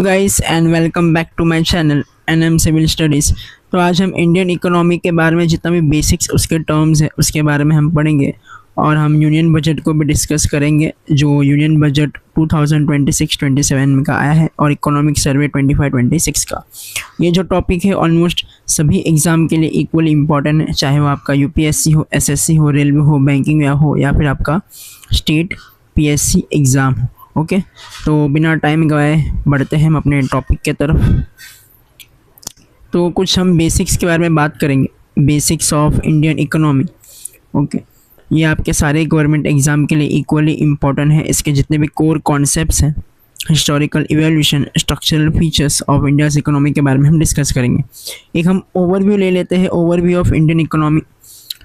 Guys and welcome back to my channel NM civil studies. तो आज हम Indian economy के बारे में जितना भी बेसिक्स उसके टर्म्स है उसके बारे में हम पढ़ेंगे और हम यूनियन बजट को भी डिस्कस करेंगे जो यूनियन बजट 2026-27 में का आया है और इकोनॉमिक सर्वे 25-26 का। ये जो टॉपिक है ऑलमोस्ट सभी एग्ज़ाम के लिए इक्वली इम्पॉर्टेंट है, चाहे वो आपका यूपीएससी हो, एसएससी हो, रेलवे हो, बैंकिंग या फिर आपका स्टेट पीएससी एग्ज़ाम हो। ओके तो बिना टाइम गवाए बढ़ते हैं हम अपने टॉपिक के तरफ। तो कुछ हम बेसिक्स के बारे में बात करेंगे, basics of Indian economy. Okay ये आपके सारे गवर्नमेंट एग्ज़ाम के लिए इक्वली इम्पॉर्टेंट है। इसके जितने भी कोर कॉन्सेप्ट्स हैं, historical evolution, structural features of India's economy के बारे में हम डिस्कस करेंगे। एक हम ओवरव्यू ले लेते हैं, overview of Indian economy.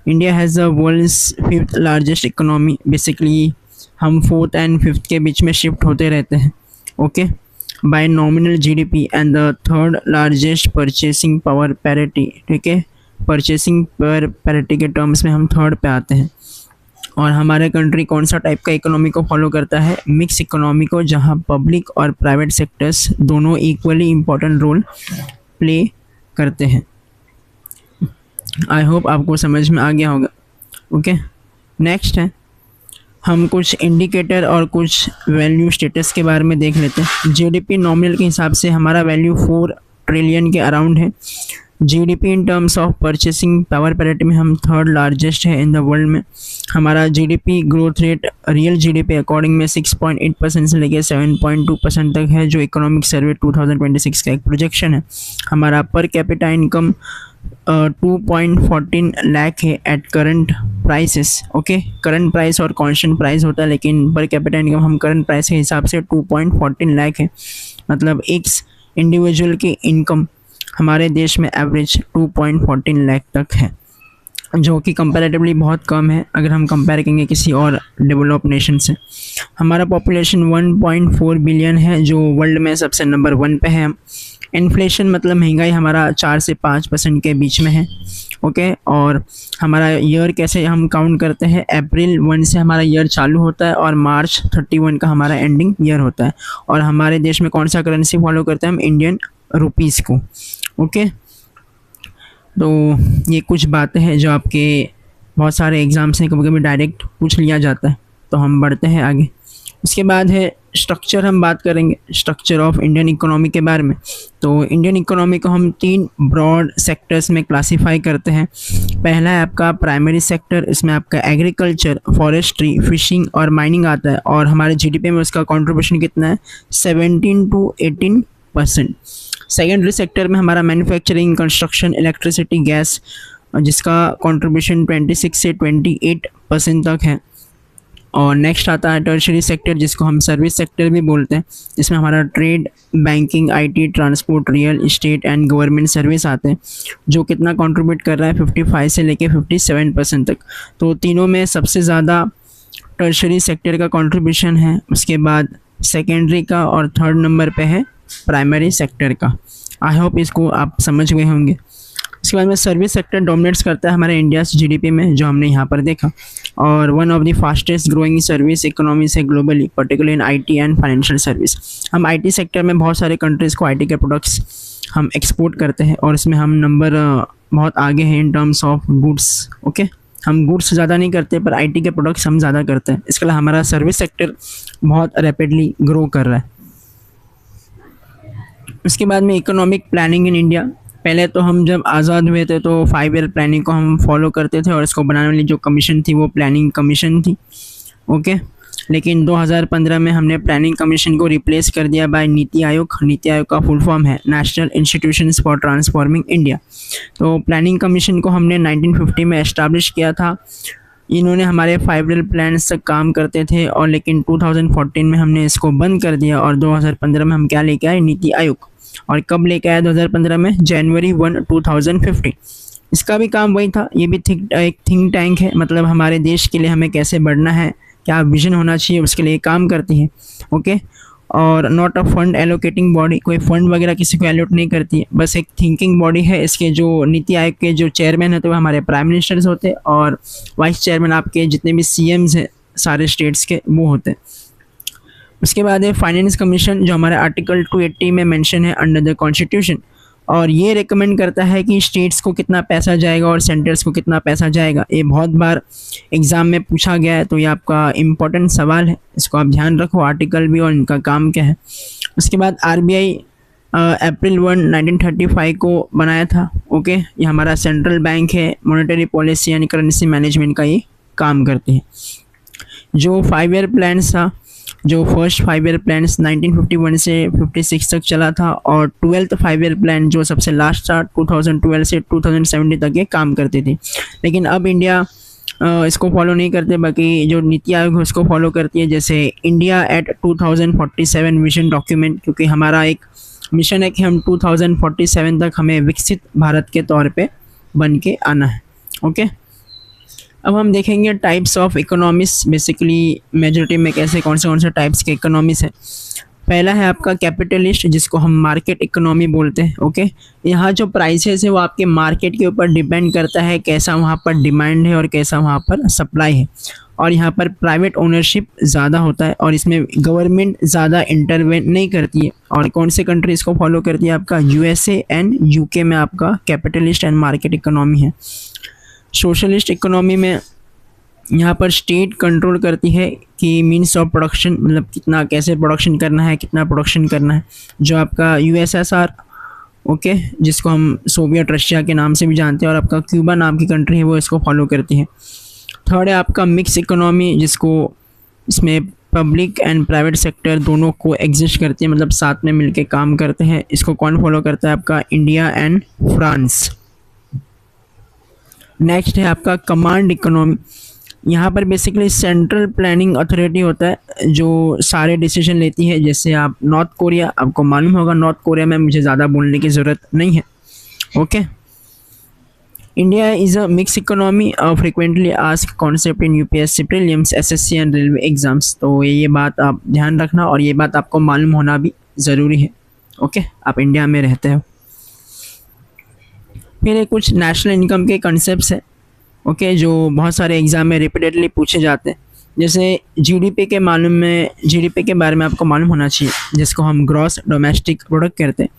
India has the world's 5th largest economy. Basically हम 4th and 5th के बीच में शिफ्ट होते रहते हैं। Okay bye nominal GDP and the 3rd largest purchasing power parity. ठीक है, परचेसिंग पावर पैरिटी के टर्म्स में हम 3rd पे आते हैं। और हमारे कंट्री कौन सा टाइप का इकोनॉमी को फॉलो करता है? मिक्स इकोनॉमी को, जहां पब्लिक और प्राइवेट सेक्टर्स दोनों इक्वली इम्पोर्टेंट रोल प्ले करते हैं। आई होप आपको समझ में आ गया होगा। ओके नेक्स्ट है, हम कुछ इंडिकेटर और कुछ वैल्यू स्टेटस के बारे में देख लेते हैं। जीडीपी नॉमिनल के हिसाब से हमारा वैल्यू 4 ट्रिलियन के अराउंड है। GDP in terms of purchasing power parity में हम 3rd लार्जेस्ट है इन द वर्ल्ड में। हमारा GDP growth rate real GDP according में 6.8% से लेकर 7.2% तक है, जो इकोनॉमिक सर्वे 2026 का एक प्रोजेक्शन है। हमारा पर कैपिटा इनकम 2.14 लाख है at current prices. Okay current price और कांस्टेंट प्राइस होता है, लेकिन पर कैपिटा इनकम हम करंट प्राइस के हिसाब से 2.14 लाख है। मतलब एक इंडिविजुअल की इनकम हमारे देश में एवरेज 2.14 लाख तक है, जो कि कंपैरेटिवली बहुत कम है अगर हम कंपेयर करेंगे किसी और डेवलप नेशन से। हमारा पॉपुलेशन 1.4 बिलियन है, जो वर्ल्ड में सबसे नंबर 1 पे है। इन्फ्लेशन मतलब महंगाई हमारा 4 से 5% के बीच में है। ओके और हमारा ईयर कैसे हम काउंट करते हैं? अप्रैल 1 से हमारा ईयर चालू होता है और मार्च 31 का हमारा एंडिंग ईयर होता है। और हमारे देश में कौन सा करेंसी फॉलो करते हैं? हम इंडियन रुपीज़ को। ओके तो ये कुछ बातें हैं जो आपके बहुत सारे एग्ज़ाम्स हैं, कभी कभी डायरेक्ट पूछ लिया जाता है। तो हम बढ़ते हैं आगे। उसके बाद है स्ट्रक्चर, हम बात करेंगे स्ट्रक्चर ऑफ इंडियन इकोनॉमी के बारे में। तो इंडियन इकोनॉमी को हम 3 ब्रॉड सेक्टर्स में क्लासीफाई करते हैं। पहला है आपका प्राइमरी सेक्टर, इसमें आपका एग्रीकल्चर, फॉरेस्ट्री, फिशिंग और माइनिंग आता है। और हमारे जीडीपी में उसका कंट्रीब्यूशन कितना है? 17 to 18%। सेकेंडरी सेक्टर में हमारा मैन्युफैक्चरिंग, कंस्ट्रक्शन, इलेक्ट्रिसिटी, गैस, जिसका कंट्रीब्यूशन 26 से 28% तक है। और नेक्स्ट आता है टर्शियरी सेक्टर, जिसको हम सर्विस सेक्टर भी बोलते हैं, जिसमें हमारा trade, banking, IT, transport, real estate and government service आते हैं, जो कितना कंट्रीब्यूट कर रहा है 55 से लेके 57% तक। तो तीनों में सबसे ज़्यादा टर्शियरी सेक्टर का कंट्रीब्यूशन है, उसके बाद सेकेंडरी का, और 3rd नंबर पे है प्राइमरी सेक्टर का। आई होप इसको आप समझ गए होंगे। इसके बाद में सर्विस सेक्टर डोमिनेट्स करता है हमारे इंडिया जीडीपी में, जो हमने यहाँ पर देखा, और one of the fastest growing service economies है globally, particularly in IT and financial service. हम आईटी सेक्टर में बहुत सारे कंट्रीज़ को आईटी के प्रोडक्ट्स हम एक्सपोर्ट करते हैं, और इसमें हम नंबर बहुत आगे हैं in terms of goods. Okay हम गुड्स ज़्यादा नहीं करते, पर आईटी के प्रोडक्ट्स हम ज़्यादा करते हैं। इसके अलावा हमारा सर्विस सेक्टर बहुत रैपिडली ग्रो कर रहा है। उसके बाद में इकोनॉमिक प्लानिंग इन इंडिया। पहले तो हम जब आज़ाद हुए थे तो 5 ईयर प्लानिंग को हम फॉलो करते थे, और इसको बनाने वाली जो कमीशन थी वो प्लानिंग कमीशन थी। ओके लेकिन 2015 में हमने प्लानिंग कमीशन को रिप्लेस कर दिया बाय नीति आयोग। नीति आयोग का फुल फॉर्म है national institutions for transforming India. तो प्लानिंग कमीशन को हमने 1950 में एस्टाब्लिश किया था। इन्होंने हमारे 5 ईयर प्लान्स तक काम करते थे, और लेकिन 2014 में हमने इसको बंद कर दिया, और 2015 में हम क्या लेके आए? नीति आयोग। और कब लेके आया 2015 में? जनवरी 1, 2015। इसका भी काम वही था। ये भी एक थिंक टैंक है, मतलब हमारे देश के लिए हमें कैसे बढ़ना है, क्या विजन होना चाहिए, उसके लिए काम करती है। ओके और not a fund allocating body, कोई फंड वगैरह किसी को एलोट नहीं करती है, बस एक थिंकिंग बॉडी है। इसके जो नीति आयोग के जो चेयरमैन है तो वो हमारे प्राइम मिनिस्टर्स होते हैं, और वाइस चेयरमैन आपके जितने भी सीएम्स हैं सारे स्टेट्स के वो होते हैं। उसके बाद है फाइनेंस कमीशन, जो हमारे आर्टिकल 280 में मेंशन है अंडर द कॉन्स्टिट्यूशन, और ये रिकमेंड करता है कि स्टेट्स को कितना पैसा जाएगा और सेंटर्स को कितना पैसा जाएगा। ये बहुत बार एग्ज़ाम में पूछा गया है, तो ये आपका इम्पोर्टेंट सवाल है, इसको आप ध्यान रखो, आर्टिकल भी और इनका काम क्या है। उसके बाद आरबीआई अप्रैल 1 1935 को बनाया था। ओके, ये हमारा सेंट्रल बैंक है, मॉनेटरी पॉलिसी यानी करेंसी मैनेजमेंट का ये काम करते हैं। जो 5 ईयर प्लान था, जो फर्स्ट 5 ईयर प्लान 1951 से 56 तक चला था, और 12th 5 ईयर प्लान जो सबसे लास्ट था 2012 से 2070 तक ये काम करती थी। लेकिन अब इंडिया इसको फॉलो नहीं करते, बाकी जो नीति आयोग है उसको फॉलो करती है, जैसे इंडिया एट 2047 विजन डॉक्यूमेंट, क्योंकि हमारा एक मिशन है कि हम 2047 तक हमें विकसित भारत के तौर पे बन के आना है। ओके, अब हम देखेंगे types of economics, basically majority में कैसे कौन से टाइप्स के इकोनॉमिक्स है। पहला है आपका कैपिटलिस्ट, जिसको हम मार्केट इकोनॉमी बोलते हैं। ओके, यहाँ जो प्राइसेस है वो आपके मार्केट के ऊपर डिपेंड करता है, कैसा वहाँ पर डिमांड है और कैसा वहाँ पर सप्लाई है, और यहाँ पर प्राइवेट ओनरशिप ज़्यादा होता है और इसमें गवर्नमेंट ज़्यादा इंटरवेन नहीं करती है। और कौन से कंट्री इसको फॉलो करती है, आपका यूएसए एंड यूके में आपका कैपिटलिस्ट एंड मार्केट इकोनॉमी है। सोशलिस्ट इकोनॉमी में यहाँ पर स्टेट कंट्रोल करती है कि मीन्स ऑफ प्रोडक्शन, मतलब कितना कैसे प्रोडक्शन करना है, कितना प्रोडक्शन करना है। जो आपका यूएसएसआर, ओके, जिसको हम सोवियत रशिया के नाम से भी जानते हैं, और आपका क्यूबा नाम की कंट्री है, वो इसको फॉलो करती है। थर्ड है आपका मिक्स इकोनॉमी, जिसको इसमें पब्लिक एंड प्राइवेट सेक्टर दोनों को एग्जिस्ट करती है, मतलब साथ में मिलके काम करते हैं। इसको कौन फॉलो करता है, आपका इंडिया एंड फ्रांस। नेक्स्ट है आपका कमांड इकोनॉमी। यहाँ पर बेसिकली सेंट्रल प्लानिंग अथॉरिटी होता है जो सारे डिसीजन लेती है। जैसे आप नॉर्थ कोरिया, आपको मालूम होगा नॉर्थ कोरिया में, मुझे ज़्यादा बोलने की ज़रूरत नहीं है। Okay, India is a mix economy, frequently ask concept in UPSC prelims, SSC and railway exams. तो ये बात आप ध्यान रखना, और ये बात आपको मालूम होना भी ज़रूरी है। ओके, आप इंडिया में रहते हो। फिर ये कुछ नेशनल इनकम के कॉन्सेप्ट्स हैं, ओके, जो बहुत सारे एग्ज़ाम में रिपीटेडली पूछे जाते हैं। जैसे जीडीपी के मालूम में, जीडीपी के बारे में आपको मालूम होना चाहिए, जिसको हम ग्रॉस डोमेस्टिक प्रोडक्ट कहते हैं।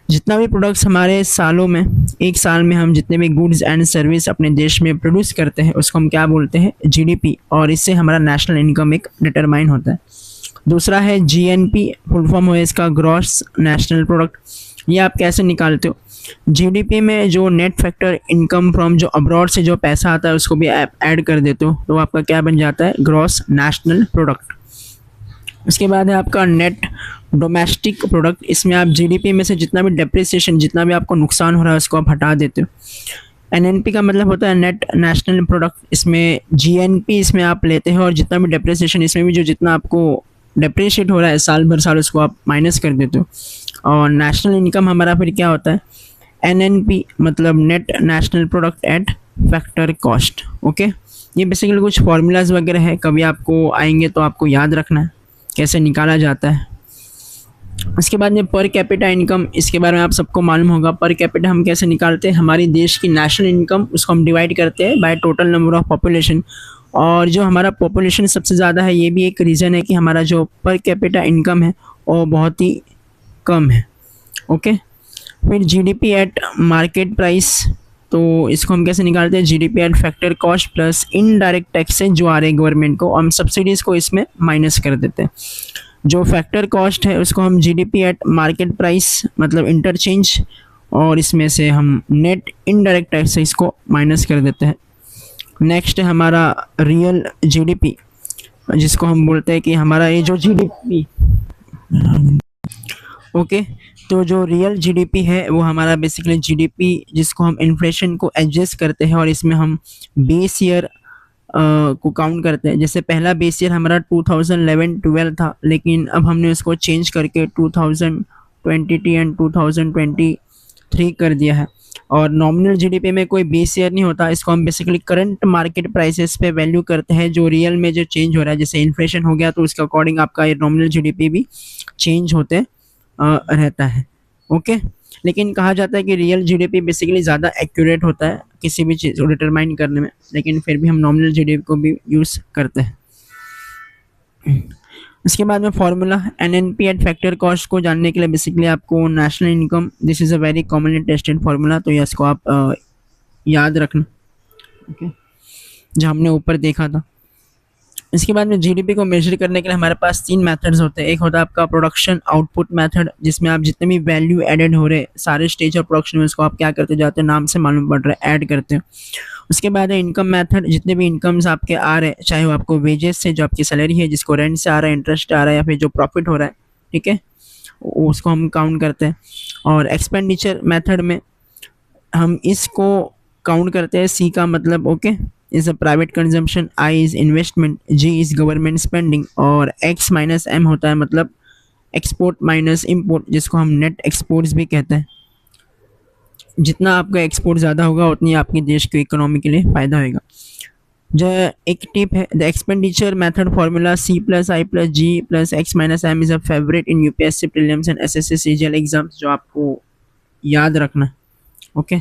जितना भी प्रोडक्ट्स हमारे सालों में, एक साल में हम जितने भी गुड्स एंड सर्विस अपने देश में प्रोड्यूस करते हैं, उसको हम क्या बोलते हैं, जीडीपी, और इससे हमारा नेशनल इनकम एक डिटरमाइन होता है। दूसरा है जीएनपी, फुल फॉर्म है इसका ग्रॉस नेशनल प्रोडक्ट। ये आप कैसे निकालते हो, जीडीपी में जो नेट फैक्टर इनकम फ्रॉम जो अब्रॉड से जो पैसा आता है उसको भी आप ऐड कर देते हो, तो आपका क्या बन जाता है, ग्रॉस नेशनल प्रोडक्ट। उसके बाद है आपका नेट डोमेस्टिक प्रोडक्ट। इसमें आप जीडीपी में से जितना भी डेप्रिसिएशन, जितना भी आपको नुकसान हो रहा है, उसको आप हटा देते हो। एनएनपी का मतलब होता है नेट नेशनल प्रोडक्ट। इसमें जीएनपी इसमें आप लेते हो, और जितना भी डेप्रिसिएशन, इसमें भी जो जितना आपको डेप्रिशिएट हो रहा है साल भर साल, उसको आप माइनस कर देते हो। और नेशनल इनकम हमारा फिर क्या होता है, एनएनपी, मतलब net national product at factor cost. Okay, ये बेसिकली कुछ फॉर्मूलाज वगैरह है, कभी आपको आएंगे तो आपको याद रखना है कैसे निकाला जाता है। उसके बाद में पर कैपिटा इनकम, इसके बारे में आप सबको मालूम होगा। पर कैपिटा हम कैसे निकालते हैं, हमारी देश की नेशनल इनकम, उसको हम डिवाइड करते हैं by total number of population, और जो हमारा पॉपुलेशन सबसे ज़्यादा है, ये भी एक रीज़न है कि हमारा जो पर कैपिटा इनकम है वो बहुत ही कम है। ओके, फिर जीडीपी एट मार्केट प्राइस, तो इसको हम कैसे निकालते हैं, GDP at factor cost plus indirect taxes जो आ रहे हैं गवर्नमेंट को, हम सब्सिडीज़ को इसमें माइनस कर देते हैं। जो फैक्टर कॉस्ट है उसको हम जीडीपी एट मार्केट प्राइस, मतलब इंटरचेंज, और इसमें से हम नेट इनडायरेक्ट टैक्सेस को माइनस कर देते हैं। नेक्स्ट है हमारा रियल जीडीपी, जिसको हम बोलते हैं कि हमारा ये जो जीडीपी, ओके, तो जो रियल जीडीपी है वो हमारा बेसिकली जीडीपी जिसको हम इन्फ्लेशन को एडजस्ट करते हैं, और इसमें हम बेस ईयर को काउंट करते हैं। जैसे पहला बेस ईयर हमारा 2011-12 था, लेकिन अब हमने उसको चेंज करके 2022 एंड 2023 कर दिया है। और नॉमिनल जीडीपी में कोई बेस ईयर नहीं होता, इसको हम बेसिकली करंट मार्केट प्राइसेस पे वैल्यू करते हैं, जो रियल में जो चेंज हो रहा है। जैसे इन्फ्लेशन हो गया तो उसके अकॉर्डिंग आपका ये नॉमिनल जीडीपी भी चेंज होते रहता है। ओके, लेकिन कहा जाता है कि रियल जीडीपी बेसिकली ज़्यादा एक्यूरेट होता है किसी भी चीज़ को डिटरमाइन करने में, लेकिन फिर भी हम नॉमिनल जीडीपी को भी यूज़ करते हैं। उसके बाद में formula NNP eight factor cost को जानने के लिए बेसिकली आपको national income, this is a very commonly tested formula, तो इसको आप याद रखना, ओके, जो हमने ऊपर देखा था। इसके बाद में जीडीपी को मेजर करने के लिए हमारे पास 3 मेथड्स होते हैं। एक होता है आपका प्रोडक्शन आउटपुट मेथड, जिसमें आप जितने भी वैल्यू एडेड हो रहे सारे स्टेज ऑफ प्रोडक्शन में उसको आप क्या करते जाते हैं, नाम से मालूम पड़ रहा है, ऐड करते हैं। उसके बाद है इनकम मेथड, जितने भी इनकम्स आपके आ रहे हैं, चाहे वो आपको वेजेस से, जो आपकी सैलरी है, जिसको रेंट से आ रहा है, इंटरेस्ट आ रहा है, या फिर जो प्रॉफिट हो रहा है, ठीक है, उसको हम काउंट करते हैं। और एक्सपेंडिचर मेथड में हम इसको काउंट करते हैं। सी का मतलब okay is a private consumption, I is investment, G is government spending, और एक्स माइनस एम होता है मतलब एक्सपोर्ट माइनस इम्पोर्ट, जिसको हम नेट एक्सपोर्ट्स भी कहते हैं। जितना आपका एक्सपोर्ट ज़्यादा होगा उतनी आपके देश की इकोनॉमी के लिए फ़ायदा होगा। जो एक टिप है, the expenditure method formula C plus I plus G plus X minus M is a favourite in UPSC prelims and SSC CGL exams, जो आपको याद रखना, ओके।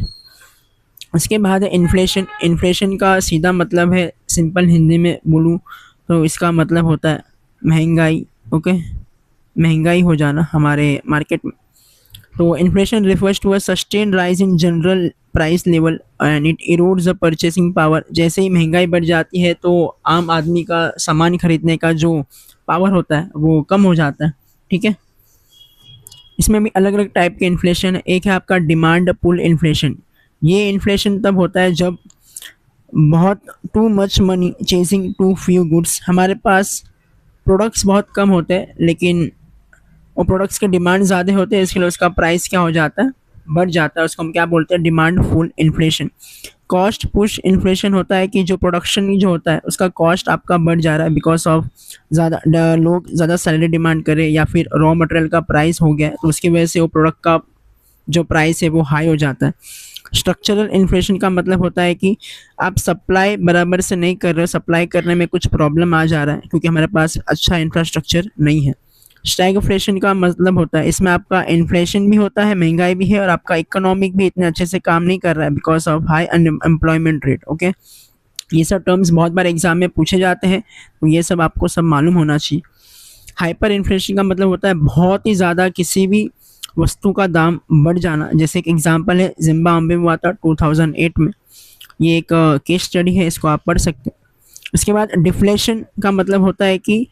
उसके बाद है इन्फ्लेशन। इन्फ्लेशन का सीधा मतलब है, सिंपल हिंदी में बोलूँ तो इसका मतलब होता है महंगाई, ओके, महंगाई हो जाना हमारे मार्केट में। तो inflation refers to a sustain rise in general price level and it erodes the purchasing power. जैसे ही महंगाई बढ़ जाती है तो आम आदमी का सामान खरीदने का जो पावर होता है वो कम हो जाता है, ठीक है। इसमें भी अलग अलग टाइप के इन्फ्लेशन है। एक है आपका डिमांड पुल इन्फ्लेशन। ये इन्फ्लेशन तब होता है जब बहुत too much money chasing too few goods, हमारे पास प्रोडक्ट्स बहुत कम होते हैं लेकिन वो प्रोडक्ट्स के डिमांड ज़्यादा होते हैं, इसके लिए उसका प्राइस क्या हो जाता है, बढ़ जाता है। उसको हम क्या बोलते हैं, demand full inflation. Cost push inflation होता है कि जो प्रोडक्शन जो होता है उसका कॉस्ट आपका बढ़ जा रहा है बिकॉज ऑफ ज़्यादा लोग ज़्यादा सैलरी डिमांड करें या फिर रॉ मटेरियल का प्राइस हो गया तो उसकी वजह से वो प्रोडक्ट का जो प्राइस है वो हाई हो जाता है। स्ट्रक्चरल इन्फ्लेशन का मतलब होता है कि आप सप्लाई बराबर से नहीं कर रहे हो, सप्लाई करने में कुछ प्रॉब्लम आ जा रहा है क्योंकि हमारे पास अच्छा इंफ्रास्ट्रक्चर नहीं है। स्टैगफ्लेशन का मतलब होता है इसमें आपका इन्फ्लेशन भी होता है, महंगाई भी है और आपका इकोनॉमिक भी इतने अच्छे से काम नहीं कर रहा है because of high unemployment rate, okay. ये सब टर्म्स बहुत बार एग्जाम में पूछे जाते हैं तो ये सब आपको सब मालूम होना चाहिए। हाइपर इन्फ्लेशन का मतलब होता है बहुत ही ज़्यादा किसी भी वस्तु का दाम बढ़ जाना। जैसे एक एग्जांपल है जिम्बाब्वे में हुआ था 2008 में, ये एक केस स्टडी है, इसको आप पढ़ सकते हैं। उसके बाद डिफ्लेशन का मतलब होता है कि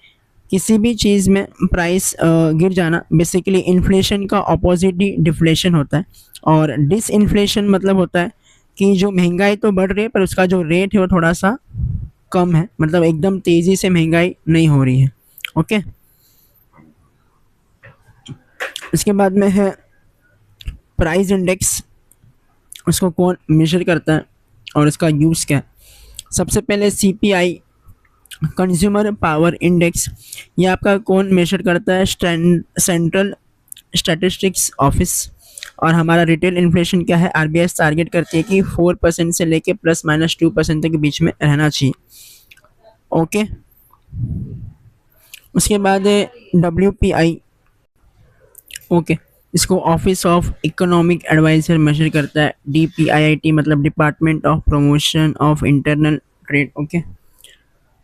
किसी भी चीज़ में प्राइस गिर जाना। बेसिकली इन्फ्लेशन का ऑपोजिट ही डिफ्लेशन होता है। और डिसइन्फ्लेशन मतलब होता है कि जो महंगाई तो बढ़ रही है पर उसका जो रेट है वो थोड़ा सा कम है, मतलब एकदम तेज़ी से महंगाई नहीं हो रही है, ओके। इसके बाद में है प्राइस इंडेक्स, उसको कौन मेजर करता है और इसका यूज़ क्या है। सबसे पहले सीपीआई कंज्यूमर पावर इंडेक्स, ये आपका कौन मेजर करता है, सेंट्रल स्टैटिस्टिक्स ऑफिस। और हमारा रिटेल इन्फ्लेशन क्या है, आरबीआई टारगेट करती है कि 4% से लेके +-2% तक के बीच में रहना चाहिए, ओके। उसके बाद है डब्ल्यूपीआई, ओके, इसको office of economic adviser measure करता है। डीपीआईआईटी मतलब department of promotion of internal trade, okay.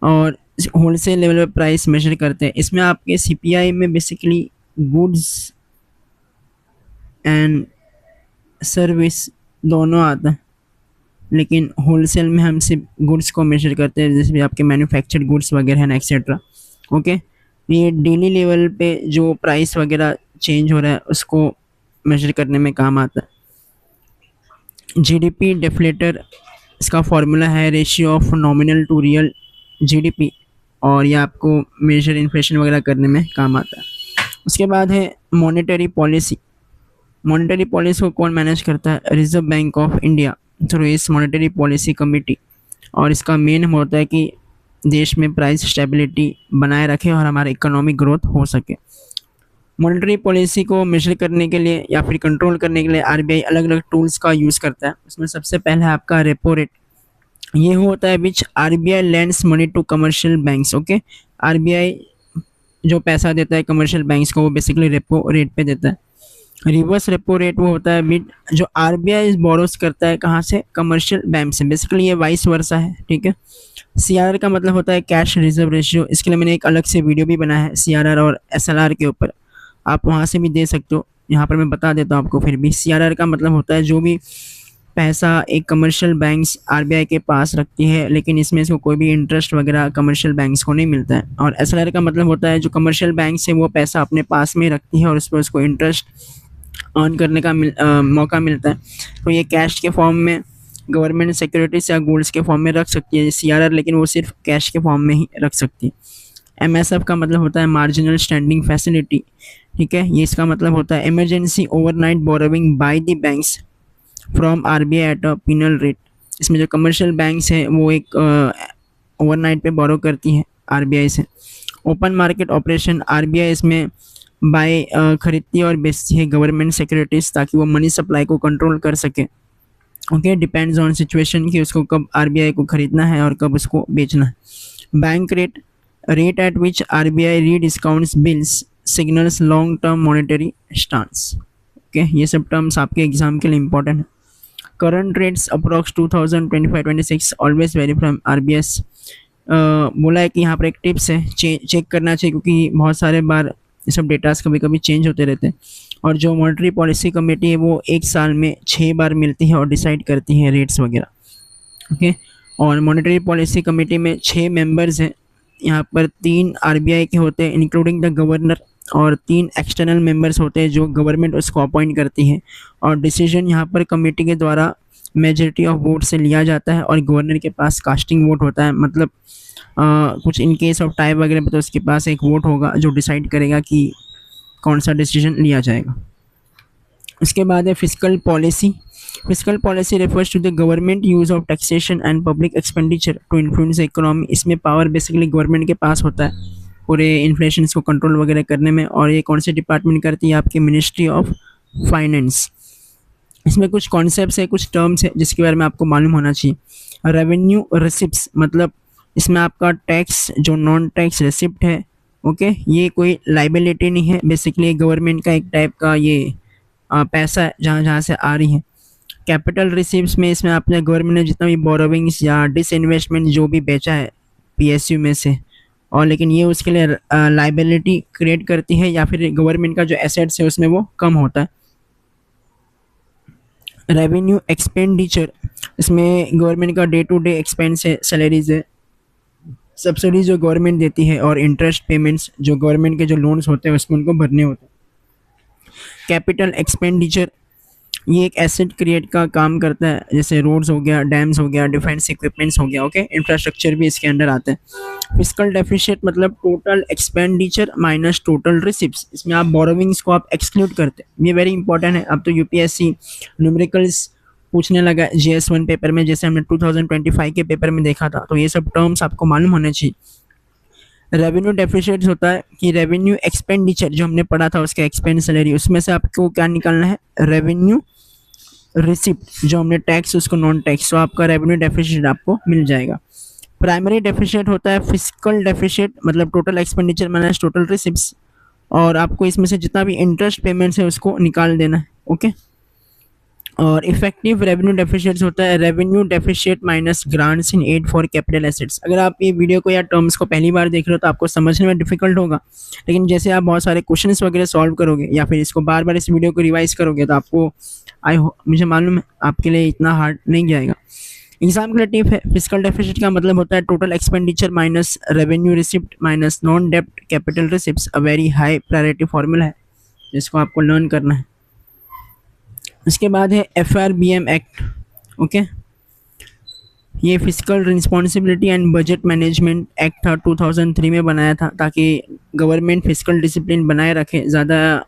और होलसेल लेवल पे प्राइस मेजर करते हैं। इसमें आपके सीपीआई में बेसिकली गुड्स एंड सर्विस दोनों आता है, लेकिन होलसेल में हम सिर्फ गुड्स को मेजर करते हैं, जैसे भी आपके मैन्युफैक्चर्ड गुड्स वगैरह हैं एक्सेट्रा, ओके। ये डेली लेवल पे जो प्राइस वगैरह चेंज हो रहा है उसको मेजर करने में काम आता है। जीडीपी डिफ्लेटर, इसका फॉर्मूला है ratio of nominal to real GDP, और ये आपको मेजर इन्फ्लेशन वगैरह करने में काम आता है। उसके बाद है मॉनेटरी पॉलिसी। मॉनेटरी पॉलिसी को कौन मैनेज करता है, reserve bank of India through इस मॉनेटरी पॉलिसी कमेटी। और इसका मेन होता है कि देश में प्राइस स्टेबिलिटी बनाए रखे और हमारा इकोनॉमिक ग्रोथ हो सके। मॉनेटरी पॉलिसी को मेजर करने के लिए या फिर कंट्रोल करने के लिए आरबीआई अलग अलग टूल्स का यूज़ करता है। उसमें सबसे पहले है आपका रेपो रेट। ये होता है which RBI lends money to commercial banks, okay. RBI जो पैसा देता है कमर्शियल बैंक्स को वो बेसिकली रेपो रेट पे देता है। रिवर्स रेपो रेट वो होता है बिट जो आरबीआई बोरोस करता है कहाँ से, कमर्शियल बैंक से। बेसिकली ये वाइस वर्सा है, ठीक है। CRR का मतलब होता है कैश रिजर्व रेशियो। इसके लिए मैंने एक अलग से वीडियो भी बनाया है CRR और SLR के ऊपर, आप वहाँ से भी दे सकते हो। यहाँ पर मैं बता देता हूँ आपको फिर भी। CRR का मतलब होता है जो भी पैसा एक कमर्शियल बैंक्स RBI के पास रखती है, लेकिन इसमें इसको कोई भी इंटरेस्ट वगैरह कमर्शियल बैंक्स को नहीं मिलता है। और SLR का मतलब होता है जो कमर्शियल बैंक्स है वो पैसा अपने पास में रखती है और उस पर उसको इंटरेस्ट अर्न करने का मौका मिलता है। तो ये कैश के फॉर्म में, गवर्नमेंट सिक्योरिटीज या गोल्ड्स के फॉर्म में रख सकती है CRR, लेकिन वो सिर्फ कैश के फॉर्म में ही रख सकती है। MSF का मतलब होता है मार्जिनल स्टैंडिंग फैसिलिटी, ठीक है। ये इसका मतलब होता है emergency overnight borrowing by the banks from RBI at a penal rate. इसमें जो कमर्शियल बैंक्स हैं वो एक ओवरनाइट पे बोरो करती हैं RBI से। ओपन मार्केट ऑपरेशन, RBI इसमें बाय खरीदती और बेचती है गवर्नमेंट सिक्योरिटीज़ ताकि वो मनी सप्लाई को कंट्रोल कर सके। ओके, डिपेंड्स ऑन सिचुएशन कि उसको कब RBI को खरीदना है और कब उसको बेचना है। Bank rate, rate at which RBI rediscounts bills signals long term monetary stance. Okay, ये सब टर्म्स आपके एग्जाम के लिए इंपॉर्टेंट है। Current rates approx 2025-26 always very from RBS। बोला है कि यहाँ पर एक टिप्स है, चेक करना चाहिए क्योंकि बहुत सारे बार ये सब डेटास कभी कभी चेंज होते रहते हैं। और जो मॉनेटरी पॉलिसी कमेटी है वो एक साल में 6 बार मिलती है और डिसाइड करती है रेट्स वगैरह। ओके, और मॉनेटरी पॉलिसी कमेटी में 6 मेंबर्स हैं। यहाँ पर 3 RBI के होते हैं इंक्लूडिंग द गवर्नर, और 3 एक्सटर्नल मेंबर्स होते हैं जो गवर्नमेंट उसको अपॉइंट करती है। और डिसीजन यहाँ पर कमेटी के द्वारा मेजॉरिटी ऑफ वोट से लिया जाता है और गवर्नर के पास कास्टिंग वोट होता है। मतलब कुछ इन केस ऑफ टाई वगैरह तो उसके पास एक वोट होगा जो डिसाइड करेगा कि कौन सा डिसीजन लिया जाएगा। इसके बाद है fiscal policy. Fiscal policy refers to the government use of taxation and public expenditure to influence economy. इसमें पावर बेसिकली गवर्नमेंट के पास होता है पूरे इन्फ्लेशन को कंट्रोल वगैरह करने में। और ये कौन से डिपार्टमेंट करती है? आपकी मिनिस्ट्री ऑफ फाइनेंस। इसमें कुछ कॉन्सेप्ट्स है, कुछ टर्म्स है जिसके बारे में आपको मालूम होना चाहिए। रेवेन्यू रिसिप्ट्स, मतलब इसमें आपका टैक्स जो नॉन टैक्स रिसिप्ट है, ओके, ये कोई लाइबिलिटी नहीं है, बेसिकली गवर्नमेंट का एक टाइप का ये पैसा है जहाँ जहाँ से आ रही है। कैपिटल रिसिप्ट्स में इसमें आपने गवर्नमेंट ने जितना भी बोरोविंग्स या डिसइन्वेस्टमेंट जो भी बेचा है PSU में से, और लेकिन ये उसके लिए लाइबिलिटी क्रिएट करती है या फिर गवर्नमेंट का जो एसेट्स है उसमें वो कम होता है। रेवेन्यू एक्सपेंडिचर, इसमें गवर्नमेंट का डे टू डे एक्सपेंस है, सैलरीज है, सब्सिडीज जो गवर्नमेंट देती है, और इंटरेस्ट पेमेंट्स जो गवर्नमेंट के जो लोन्स होते हैं उसमें उनको भरने होते हैं। कैपिटल एक्सपेंडिचर, ये एक एसेट क्रिएट का काम करता है, जैसे रोड्स हो गया, डैम्स हो गया, डिफेंस इक्विपमेंट्स हो गया, ओके, इंफ्रास्ट्रक्चर भी इसके अंडर आता है। फिस्कल डेफिसिट मतलब total expenditure minus total receipts. इसमें आप बोरोविंग्स को आप एक्सक्लूड करते हैं, ये वेरी इंपॉर्टेंट है। अब तो UPSC न्यूमेरिकल्स पूछने लगा GS1 पेपर में, जैसे हमने 2025 के पेपर में देखा था, तो ये सब टर्म्स आपको मालूम होने चाहिए। रेवेन्यू डेफिसिट होता है कि रेवेन्यू एक्सपेंडिचर जो हमने पढ़ा था उसका एक्सपेंस सैलरी, उसमें से आपको क्या निकालना है? रेवेन्यू रिसिप्ट जो हमने टैक्स उसको नॉन टैक्स, तो आपका रेवेन्यू डेफिसिट आपको मिल जाएगा। प्राइमरी डेफिसिट होता है फिस्कल डेफिसिट, मतलब total expenditure minus total receipts, और आपको इसमें से जितना भी इंटरेस्ट पेमेंट्स है उसको निकाल देना है, ओके। और इफेक्टिव रेवेन्यू डेफिसिट होता है revenue deficit minus grants in aid for capital assets. अगर आप ये वीडियो को या टर्म्स को पहली बार देख रहे हो तो आपको समझने में डिफिकल्ट होगा, लेकिन जैसे आप बहुत सारे क्वेश्चंस वगैरह सॉल्व करोगे या फिर इसको बार बार इस वीडियो को रिवाइज करोगे तो आपको मुझे मालूम है आपके लिए इतना हार्ड नहीं जाएगा। एग्जाम के लिए टिप है, फिस्कल डेफिसिट का मतलब होता है total expenditure minus revenue receipt minus non डेप्ट capital receipts. A very high priority formula है जिसको आपको लर्न करना है। इसके बाद है FRBM एक्ट, ओके, ये physical responsibility and budget management act था, 2003 में बनाया था ताकि गवर्नमेंट फिजिकल डिसिप्लिन बनाए रखे, ज़्यादा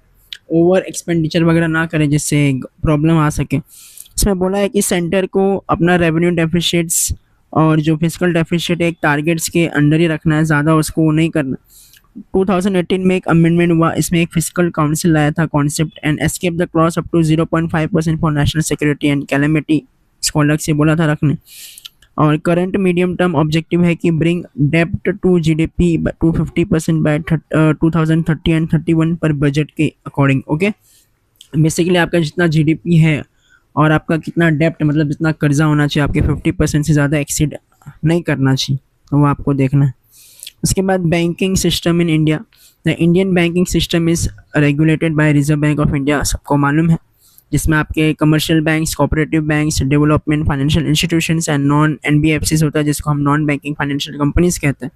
ओवर एक्सपेंडिचर वगैरह ना करे जिससे प्रॉब्लम आ सके। इसमें बोला है कि सेंटर को अपना रेवेन्यू डेफिसिट्स और जो फिजिकल डेफिसिट एक टारगेट्स के अंडर ही रखना है, ज़्यादा उसको नहीं करना। 2018 में एक अमेंडमेंट हुआ, इसमें एक फिजिकल काउंसिल लाया था concept and escape the clause up to 0.5% for national security and calamity, इसको अलग से बोला था रखने। और करंट मीडियम टर्म ऑब्जेक्टिव है कि ब्रिंग डेप्ट to GDP to 50% by 2030 and 31 पर बजट के अकॉर्डिंग, ओके। बेसिकली आपका जितना GDP है और आपका कितना डेप्ट मतलब जितना कर्जा होना चाहिए आपके 50% से ज़्यादा एक्सीड नहीं करना चाहिए, तो वो आपको देखना है। उसके बाद banking system in India, the Indian banking system is regulated by reserve bank of India, सबको मालूम है, जिसमें आपके commercial banks, cooperative banks, development financial institutions and non NBFCs होता है, जिसको हम नॉन बैंकिंग फाइनेंशियल कंपनीज कहते हैं।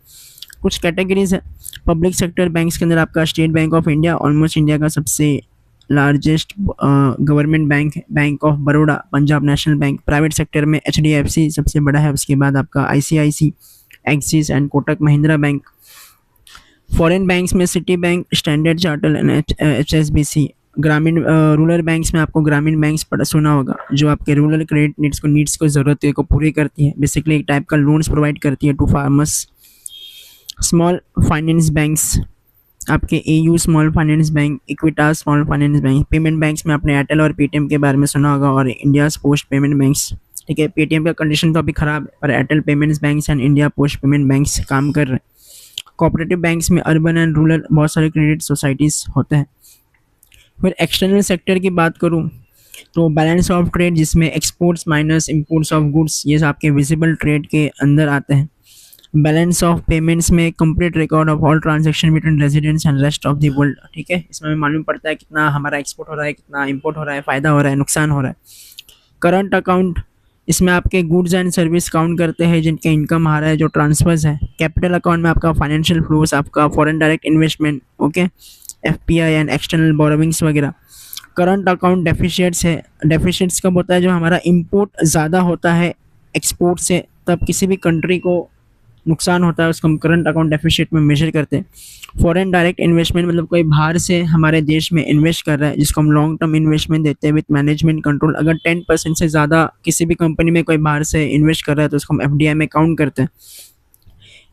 कुछ कैटेगरीज है पब्लिक सेक्टर बैंक्स के अंदर आपका state bank of India almost India का सबसे लार्जेस्ट गवर्नमेंट बैंक है, bank of Baroda, Punjab national bank. Private sector में एचडीएफसी सबसे बड़ा है, उसके बाद आपका ICIC, Axis and Kotak Mahindra bank. Foreign banks में Citi bank, standard chartered and HSBC. ग्रामीण रूरल बैंक्स में आपको ग्रामीण बैंक्स पढ़ा सुना होगा, जो आपके रूरल क्रेडिट नीड्स को ज़रूरत को पूरी करती है, बेसिकली एक टाइप का लोन्स प्रोवाइड करती है to farmers. Small finance banks आपके AU small finance bank, Equitas small finance bank. Payment banks में आपने एयरटेल और पेटीएम के बारे में सुना होगा, और इंडिया पोस्ट पेमेंट बैंक्स। ठीक है, पेटीएम का कंडीशन तो अभी ख़राब है, पर Airtel payments banks and India post payment banks काम कर रहे हैं। कोऑपरेटिव बैंक्स में अर्बन एंड रूरल बहुत सारे क्रेडिट सोसाइटीज़ होते हैं। फिर एक्सटर्नल सेक्टर की बात करूँ तो बैलेंस ऑफ ट्रेड, जिसमें exports minus imports of goods, ये आपके विजिबल ट्रेड के अंदर आते हैं। बैलेंस ऑफ पेमेंट्स में complete record of all transaction between residents and rest of the world. ठीक है, इसमें हमें मालूम पड़ता है कितना हमारा एक्सपोर्ट हो रहा है, कितना इंपोर्ट हो रहा है, फ़ायदा हो रहा है, नुकसान हो रहा है। करंट अकाउंट, इसमें आपके गुड्स एंड सर्विस काउंट करते हैं जिनके इनकम आ रहा है, जो ट्रांसफर्स है। कैपिटल अकाउंट में आपका फाइनेंशियल फ्लोस, आपका foreign direct investment, okay, FPI and external borrowings वगैरह। करंट अकाउंट डेफिशिएट्स है, डेफिशिएट्स कब होता है, जो हमारा इंपोर्ट ज़्यादा होता है एक्सपोर्ट से, तब किसी भी कंट्री को नुकसान होता है, उसको हम करंट अकाउंट डेफिशिएट में मेजर करते हैं। फॉरेन डायरेक्ट इन्वेस्टमेंट मतलब कोई बाहर से हमारे देश में इन्वेस्ट कर रहा है, जिसको हम लॉन्ग टर्म इन्वेस्टमेंट देते हैं विथ मैनेजमेंट कंट्रोल। अगर 10% से ज़्यादा किसी भी कंपनी में कोई बाहर से इन्वेस्ट कर रहा है तो उसको हम एफडीआई में काउंट करते हैं।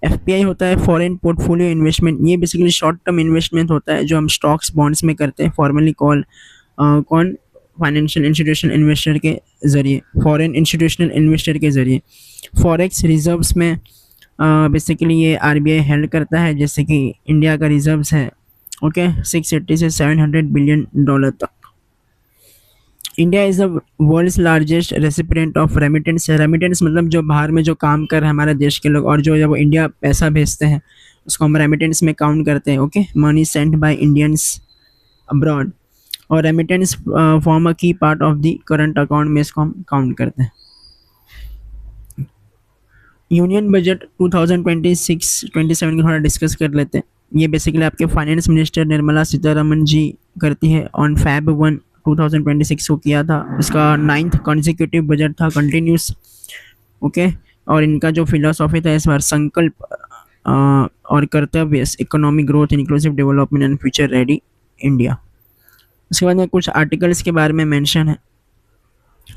एफपीआई होता है फॉरेन पोर्टफोलियो इन्वेस्टमेंट, ये बेसिकली शॉर्ट टर्म इन्वेस्टमेंट होता है जो हम स्टॉक्स बॉन्ड्स में करते हैं, फॉर्मली कॉल कौन, फाइनेंशियल इंस्टीट्यूशन इन्वेस्टर के ज़रिए, फॉरेन इंस्टीट्यूशनल इन्वेस्टर के ज़रिए। फॉरेक्स रिजर्व्स में बेसिकली ये आरबीआई हेल्ड करता है, जैसे कि इंडिया का रिजर्व्स है, ओके, 680 से 700 बिलियन डॉलर तक। India is the world's largest recipient of remittance. Remittance मतलब जो बाहर में जो काम कर रहे हैं हमारे देश के लोग, और जो जब इंडिया पैसा भेजते हैं उसको हम रेमिटेंस में काउंट करते हैं, okay, money sent by Indians abroad. और रेमिटेंस फॉर्म अ की part of the current account में इसको हम काउंट करते हैं। यूनियन बजट 2026-27 का थोड़ा डिस्कस कर लेते हैं। ये बेसिकली आपके फाइनेंस मिनिस्टर निर्मला सीतारमन जी करती है, ऑन Feb 1 2026 को किया था। इसका 9th कॉन्जिक्यूटिव बजट था, कंटिन्यूस, ओके। और इनका जो फिलोसॉफी था इस बार संकल्प और कर्तव्य, economic growth, inclusive development and future ready India. उसके बाद में कुछ आर्टिकल्स के बारे में मेंशन है।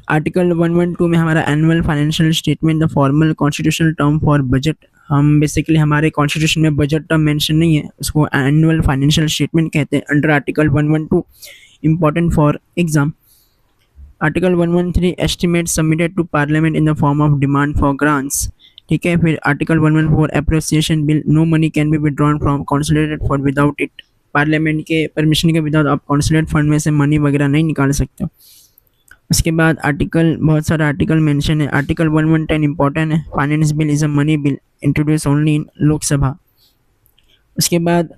आर्टिकल 112 में हमारा annual financial statement, the formal constitutional term for budget. हम बेसिकली हमारे कॉन्स्टिट्यूशन में बजट टर्म मेंशन नहीं है, उसको एनुअल फाइनेंशियल स्टेटमेंट कहते हैं। Under article 112 important for exam. Article 113 estimate submitted to parliament in the form of demand for grants. ठीक है, फिर article 114 appropriation bill, no money can be withdrawn from consolidated fund without it. Parliament के permission के without आप consolidated fund में से money वगैरह नहीं निकाल सकते हो। उसके बाद आर्टिकल, बहुत सारे आर्टिकल मेंशन है। आर्टिकल 110 इंपॉर्टेंट है, finance bill is a money bill introduce only in Lok Sabha. उसके बाद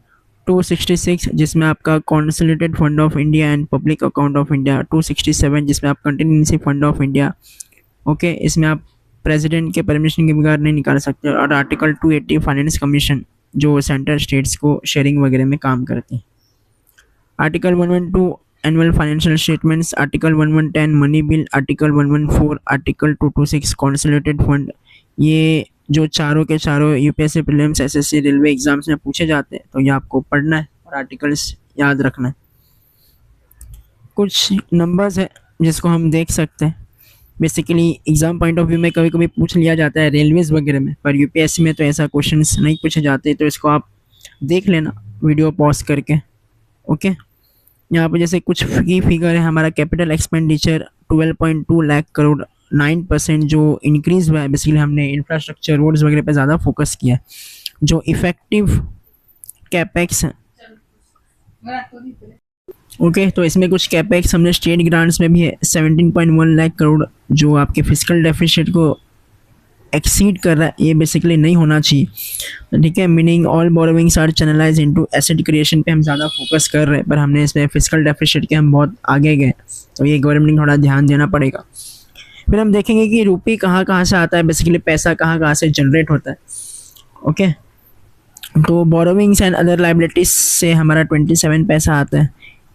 266 जिसमें आपका consolidated fund of India and public account of India. 267 जिसमें आप contingency fund of India, okay, इसमें आप प्रेसिडेंट के परमिशन के बगैर नहीं निकाल सकते। और आर्टिकल 280 फाइनेंस कमीशन, जो सेंटर स्टेट्स को शेयरिंग वगैरह में काम करती है। Article 112 annual financial statements, article 110 money bill, article 114, article 226 consolidated fund. ये जो चारों के चारों UPSC prelims, SSC, railway exams में पूछे जाते हैं, तो ये आपको पढ़ना है और आर्टिकल्स याद रखना है। कुछ नंबर्स है जिसको हम देख सकते हैं। Basically exam point of view में कभी कभी पूछ लिया जाता है रेलवेज़ वगैरह में, पर यूपीएससी में तो ऐसा क्वेश्चंस नहीं पूछे जाते, तो इसको आप देख लेना वीडियो पॉज करके, ओके। यहाँ पे जैसे कुछ की फिगर है, हमारा कैपिटल एक्सपेंडिचर 12.2 लाख करोड़, 9% जो इंक्रीज़ हुआ है। बेसिकली हमने इंफ्रास्ट्रक्चर, रोड्स वगैरह पे ज़्यादा फोकस किया है। जो इफ़ेक्टिव कैपेक्स है, ओके, तो इसमें कुछ कैपेक्स हमने स्टेट ग्रांट्स में भी है 17.1 लाख करोड़, जो आपके फिजिकल डेफिसिट को एक्सीड कर रहा है, ये बेसिकली नहीं होना चाहिए, ठीक है। Meaning all borrowings are channelize into asset creation पे हम ज़्यादा फोकस कर रहे हैं, पर हमने इसमें फिजिकल डेफिसिट के हम बहुत आगे गए, तो ये गवर्नमेंट को थोड़ा ध्यान देना पड़ेगा। फिर हम देखेंगे कि रुपये कहाँ कहाँ से आता है, बेसिकली पैसा कहाँ कहाँ से जनरेट होता है, ओके। तो बोरोविंग्स एंड अदर लाइबिलिटीज से हमारा 27 पैसा आता है,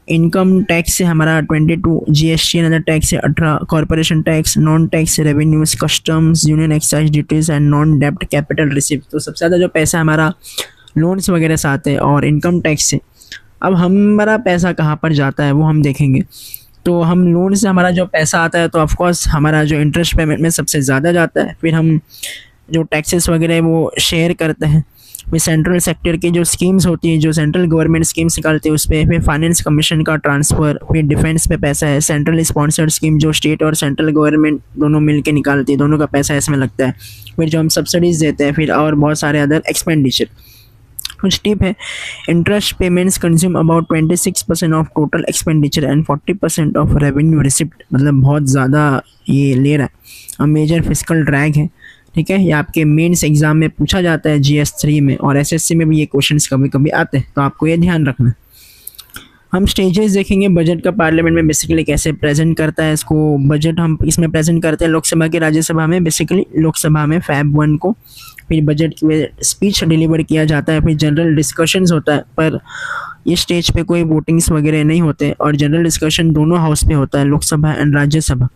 इनकम टैक्स से हमारा 22, जीएसटी एंड अदर टैक्स से 18, corporation tax, non tax revenues, customs, union excise duties and non डेब्ट कैपिटल रिसिप्ट। तो सबसे ज़्यादा जो पैसा हमारा लोन्स वगैरह से आते हैं और इनकम टैक्स से। अब हमारा पैसा कहाँ पर जाता है वो हम देखेंगे। तो हम लोन से हमारा जो पैसा आता है तो ऑफकोर्स हमारा जो इंटरेस्ट पेमेंट में सबसे ज़्यादा जाता है, फिर हम जो टैक्सेस वगैरह वो शेयर करते हैं, फिर सेंट्रल सेक्टर की जो स्कीम्स होती है, जो सेंट्रल गवर्नमेंट स्कीम्स निकालती है उस पर, फिर फाइनेंस कमीशन का ट्रांसफ़र, फिर डिफेंस पे पैसा है, सेंट्रल स्पॉन्सर्ड स्कीम जो स्टेट और सेंट्रल गवर्नमेंट दोनों मिल के निकालती है, दोनों का पैसा इसमें लगता है, फिर जो हम सब्सिडीज़ देते हैं, फिर और बहुत सारे अदर एक्सपेंडिचर। कुछ टिप है, interest payments consume about 26% of total expenditure and 40% of revenue receipt, मतलब बहुत ज़्यादा ये ले रहा है, मेजर फिजिकल ड्रैग है, ठीक है। ये आपके मेंस एग्जाम में पूछा जाता है GS3 में, और SSC में भी ये क्वेश्चंस कभी कभी आते हैं, तो आपको ये ध्यान रखना है। हम स्टेजेस देखेंगे बजट का पार्लियामेंट में बेसिकली कैसे प्रेजेंट करता है इसको। बजट हम इसमें प्रेजेंट करते हैं लोकसभा की, राज्यसभा में, बेसिकली लोकसभा में Feb 1 को, फिर बजट में स्पीच डिलीवर किया जाता है, फिर जनरल डिस्कशंस होता है, पर इस स्टेज पे कोई वोटिंग्स वगैरह नहीं होते, और जनरल डिस्कशन दोनों हाउस पे होता है, लोकसभा एंड राज्यसभा।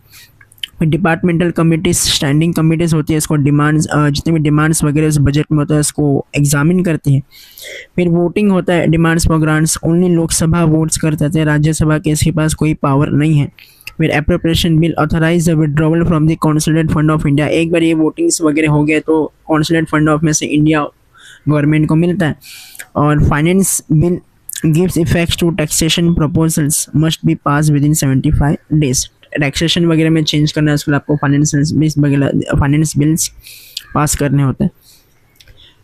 फिर डिपार्टमेंटल कमिटीज, स्टैंडिंग कमिटीज़ होती है, इसको डिमांड्स, जितने भी डिमांड्स वगैरह इस बजट में होता है इसको एग्जामिन करती है। फिर वोटिंग होता है, demands for grants only Lok Sabha votes करते थे, राज्यसभा के इसके पास कोई पावर नहीं है। फिर appropriation bill authorize the withdrawal from the consulate fund of India, एक बार ये वोटिंग्स वगैरह हो गए तो कॉन्सुलेट फंड ऑफ में से इंडिया गवर्नमेंट को मिलता है। और finance bill gives effects to taxation proposals must be pass within 75 days. Taxation वगैरह में चेंज करना है उसके लिए आपको फाइनेंस बिल्स पास करने होते हैं।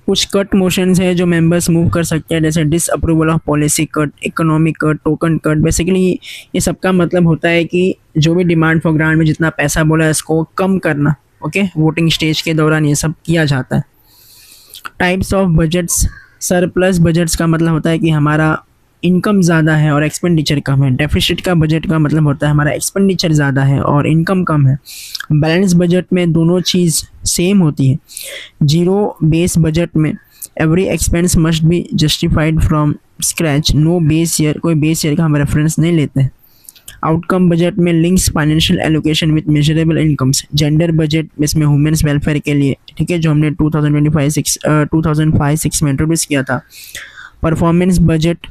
कुछ कट मोशंस है जो मेंबर्स मूव कर सकते हैं, जैसे disapproval of policy cut, economic cut, token cut. Basically ये सबका मतलब होता है कि जो भी डिमांड फॉर ग्रांट में जितना पैसा बोला है इसको कम करना, ओके। वोटिंग स्टेज के दौरान ये सब किया जाता है। Types of budgets, surplus budgets का मतलब होता है कि हमारा इनकम ज़्यादा है और एक्सपेंडिचर कम है। डेफिसिट का बजट का मतलब होता है हमारा एक्सपेंडिचर ज़्यादा है और इनकम कम है। बैलेंस बजट में दोनों चीज़ सेम होती है। जीरो बेस बजट में every expense must be justified from scratch, no base year, कोई बेस ईयर का हम रेफरेंस नहीं लेते हैं। आउटकम बजट में links financial allocation with measurable incomes. Gender budget इसमें वुमेन्स वेलफेयर के लिए, ठीक है, जो हमने 2005-6 में इंट्रोड्यूस किया था। परफॉर्मेंस बजट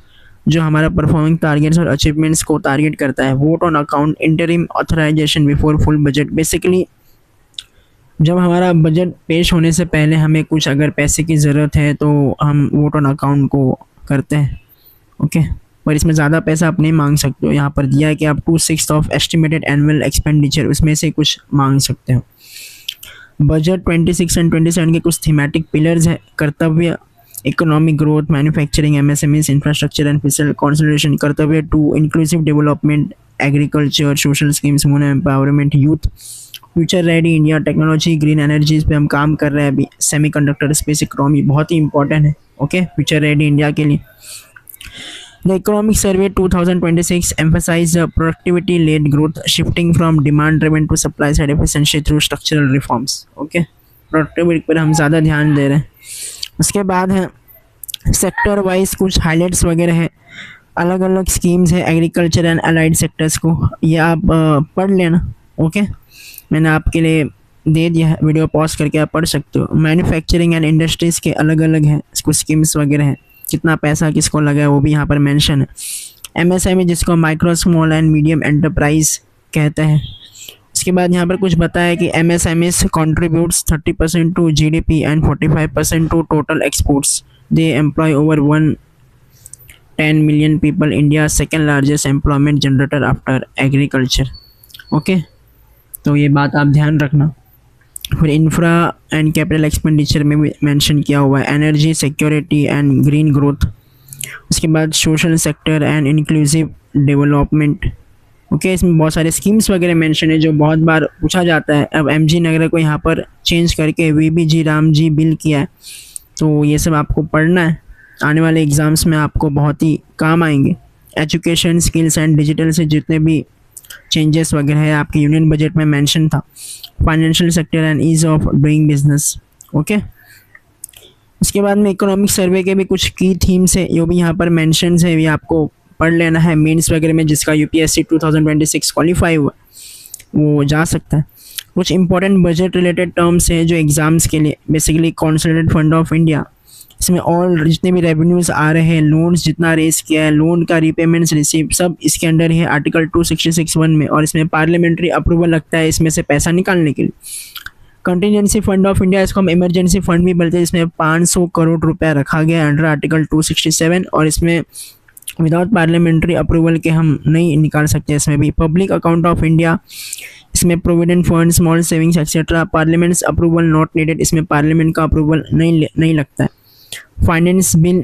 जो हमारा परफॉर्मिंग टारगेट्स और अचीवमेंट्स को टारगेट करता है। Vote on account, interim authorization before full budget. Basically जब हमारा बजट पेश होने से पहले हमें कुछ अगर पैसे की ज़रूरत है तो हम वोट ऑन अकाउंट को करते हैं, ओके। पर इसमें ज़्यादा पैसा आप नहीं मांग सकते हो, यहाँ पर दिया है कि आप 2/6 ऑफ एस्टिमेटेड एनुअल एक्सपेंडिचर उसमें से कुछ मांग सकते हो। बजट 26 एंड 27 के कुछ थीमेटिक पिलर्स है। कर्तव्य, economic growth, manufacturing, MSMEs, infrastructure and physical consolidation. कर्तव्य 2, inclusive development, agriculture, social schemes, women empowerment, youth. Future ready India, technology, green energies पे हम काम कर रहे हैं अभी। सेमीकंडक्टर, स्पेस इकोनॉमी बहुत ही इंपॉर्टेंट है, ओके, फ्यूचर रेडी इंडिया के लिए। The economic survey 2026 emphasized the productivity led growth, shifting from demand driven to supply side efficiency through structural reforms, okay. Productivity पर हम ज़्यादा ध्यान दे रहे हैं। उसके बाद है सेक्टर वाइज कुछ हाईलाइट्स वगैरह है, अलग अलग स्कीम्स है एग्रीकल्चर एंड अलाइड सेक्टर्स को, ये आप पढ़ लेना, ओके। मैंने आपके लिए दे दिया है, वीडियो पॉज करके आप पढ़ सकते हो। मैन्युफैक्चरिंग एंड इंडस्ट्रीज़ के अलग अलग हैं, कुछ स्कीम्स वगैरह हैं, कितना पैसा किसको लगा है वो भी यहाँ पर मेंशन है। MSME जिसको micro small and medium enterprise कहते हैं। इसके बाद यहाँ पर कुछ बताया कि MSMEs contributes 30% to GDP and 45% to total exports. They employ over 110 million people. India second largest employment generator after agriculture. Okay, तो ये बात आप ध्यान रखना। फिर इंफ्रा एंड कैपिटल एक्सपेंडिचर में भी मेंशन किया हुआ है, energy security and green growth. उसके बाद social sector and inclusive development, okay, इसमें बहुत सारे स्कीम्स वगैरह मेंशन है जो बहुत बार पूछा जाता है। अब MG नगर को यहाँ पर चेंज करके VBG रामजी बिल किया है, तो ये सब आपको पढ़ना है, आने वाले एग्ज़ाम्स में आपको बहुत ही काम आएंगे। एजुकेशन, स्किल्स एंड डिजिटल से जितने भी चेंजेस वगैरह है आपके यूनियन बजट में मेंशन था। Financial sector and ease of doing business. Okay, उसके बाद में इकोनॉमिक सर्वे के भी कुछ की थीम्स है, जो भी यहाँ पर मेंशन है, ये आपको पढ़ लेना है। मेंस वगैरह में जिसका UPSC 2026 क्वालिफाई हुआ वो जा सकता है। कुछ इंपॉर्टेंट बजट रिलेटेड टर्म्स है जो एग्ज़ाम्स के लिए, basically consolidated fund of India, इसमें ऑल जितने भी रेवेन्यूज़ आ रहे हैं, लोन्स जितना रेस किया है, लोन का रीपेमेंट्स रिसीव, सब इसके अंडर है आर्टिकल 266(1) में। और इसमें पार्लियामेंट्री अप्रूवल लगता है इसमें से पैसा निकालने के लिए। कंटिजेंसी फंड ऑफ इंडिया, इसको हम इमरजेंसी फंड भी बोलते हैं, इसमें 500 करोड़ रुपया रखा गया है अंडर आर्टिकल 267, और इसमें विदाउट पार्लियामेंट्री अप्रूवल के हम नहीं निकाल सकते। इसमें भी पब्लिक अकाउंट ऑफ इंडिया, इसमें provident fund, small savings etcetera, parliaments approval not needed, इसमें पार्लियामेंट का अप्रूवल नहीं लगता है। फाइनेंस बिल,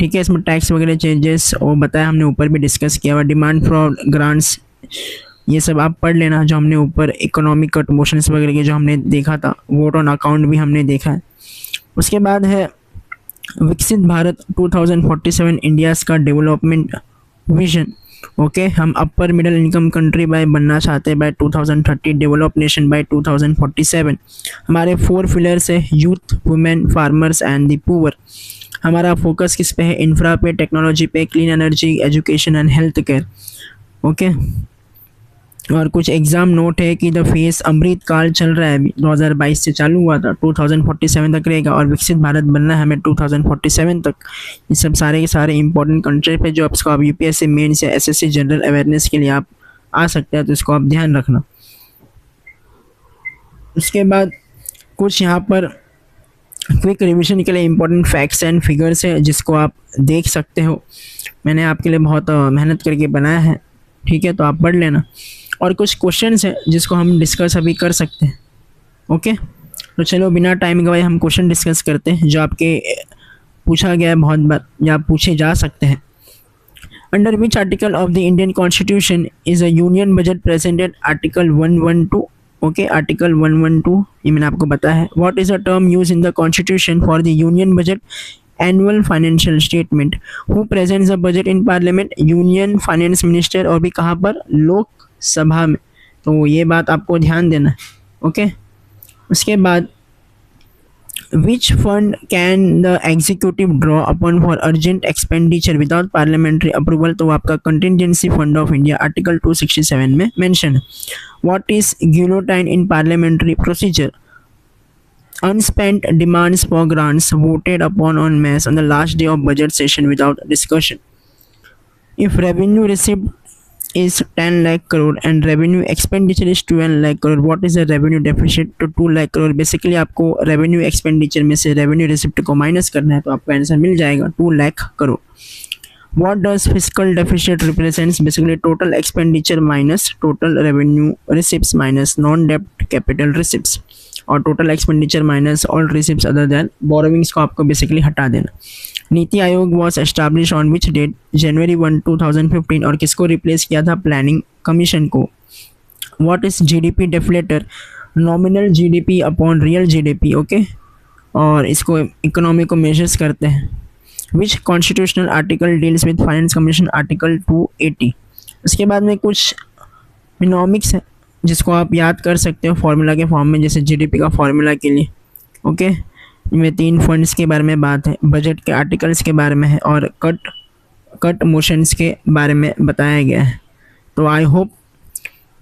ठीक है, इसमें टैक्स वगैरह चेंजेस और बताया हमने, ऊपर भी डिस्कस किया हुआ। डिमांड फॉर ग्रांट्स, ये सब आप पढ़ लेना जो हमने ऊपर इकोनॉमिक कट मोशंस वगैरह के जो हमने देखा था। वोट ऑन अकाउंट भी हमने देखा है। उसके बाद है विकसित भारत 2047 इंडियाज़ का डेवलपमेंट विजन। ओके, हम upper middle income country bye बनना चाहते हैं बाय 2030, डेवलप नेशन बाय 2047। हमारे 4 पिलर्स है, youth, women, farmers and the poor. हमारा फोकस किस पे है? इंफ्रा पे, टेक्नोलॉजी पे, clean energy, education and health care. Okay, और कुछ एग्ज़ाम नोट है कि द फेस अमृत काल चल रहा है अभी, 2022 से चालू हुआ था, 2047 तक रहेगा, और विकसित भारत बनना है हमें 2047 तक। ये सब सारे के सारे इंपॉर्टेंट कंसेप्ट है जो आपको आप UPSC मेंस या SSC जनरल अवेयरनेस के लिए आप आ सकते हैं, तो इसको आप ध्यान रखना। उसके बाद कुछ यहाँ पर क्विक रिविजन के लिए इंपॉर्टेंट फैक्ट्स एंड फिगर्स है जिसको आप देख सकते हो। मैंने आपके लिए बहुत मेहनत करके बनाया है, ठीक है, तो आप पढ़ लेना। और कुछ क्वेश्चंस हैं जिसको हम डिस्कस अभी कर सकते हैं। ओके, तो चलो बिना टाइम गवाए हम क्वेश्चन डिस्कस करते हैं जो आपके पूछा गया है बहुत बार या पूछे जा सकते हैं। Under which article of the Indian constitution is a union budget presented? Article 112। Okay, article 112 ये मैंने आपको बताया है। What is a term use in the constitution for the union budget annual financial statement? Who presents the budget in parliament? Union finance minister, और भी कहाँ पर? लोकसभा में। तो ये बात आपको ध्यान देना है। ओके, उसके बाद which fund can the executive draw upon for urgent expenditure without parliamentary approval? तो आपका contingency fund of India article 267 में मेंशन है। What is guillotine in parliamentary procedure? Unspent demands for grants voted upon en masse on the last day of budget session without discussion. If revenue received is 10 lakh crore and revenue expenditure is 12 lakh crore, what is the revenue deficit to 2 lakh crore? Basically आपको revenue expenditure में से revenue receipt को minus करना है, तो आपको answer मिल जाएगा 2 lakh crore. What does fiscal deficit represents? Basically total expenditure minus total revenue receipts minus non-debt capital receipts, और total expenditure minus all receipts other than borrowings को आपको बेसिकली हटा देना। Niti Aayog was establish on which date? January 1, 2015, और किसको replace किया था? Planning commission को। What is GDP deflator? Nominal GDP upon real GDP। Okay, और इसको इकोनॉमी को मेजर्स करते हैं। Which constitutional article deals with finance commission? Article 280। उसके बाद में कुछ इकोनॉमिक्स है जिसको आप याद कर सकते हो फॉर्मूला के फॉर्म में, जैसे GDP का फॉर्मूला के लिए। ओके, इनमें 3 फंड्स के बारे में बात है, बजट के आर्टिकल्स के बारे में है, और कट मोशंस के बारे में बताया गया है। तो आई होप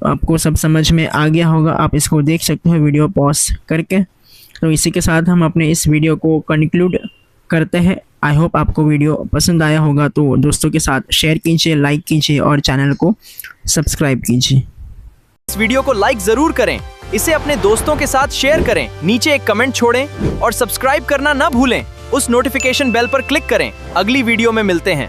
आपको सब समझ में आ गया होगा। आप इसको देख सकते हो वीडियो पॉज करके। तो इसी के साथ हम अपने इस वीडियो को कंक्लूड करते हैं। आई होप आपको वीडियो पसंद आया होगा, तो दोस्तों के साथ शेयर कीजिए, लाइक कीजिए और चैनल को सब्सक्राइब कीजिए। इस वीडियो को लाइक जरूर करें, इसे अपने दोस्तों के साथ शेयर करें, नीचे एक कमेंट छोड़ें और सब्सक्राइब करना ना भूलें। उस नोटिफिकेशन बेल पर क्लिक करें। अगली वीडियो में मिलते हैं।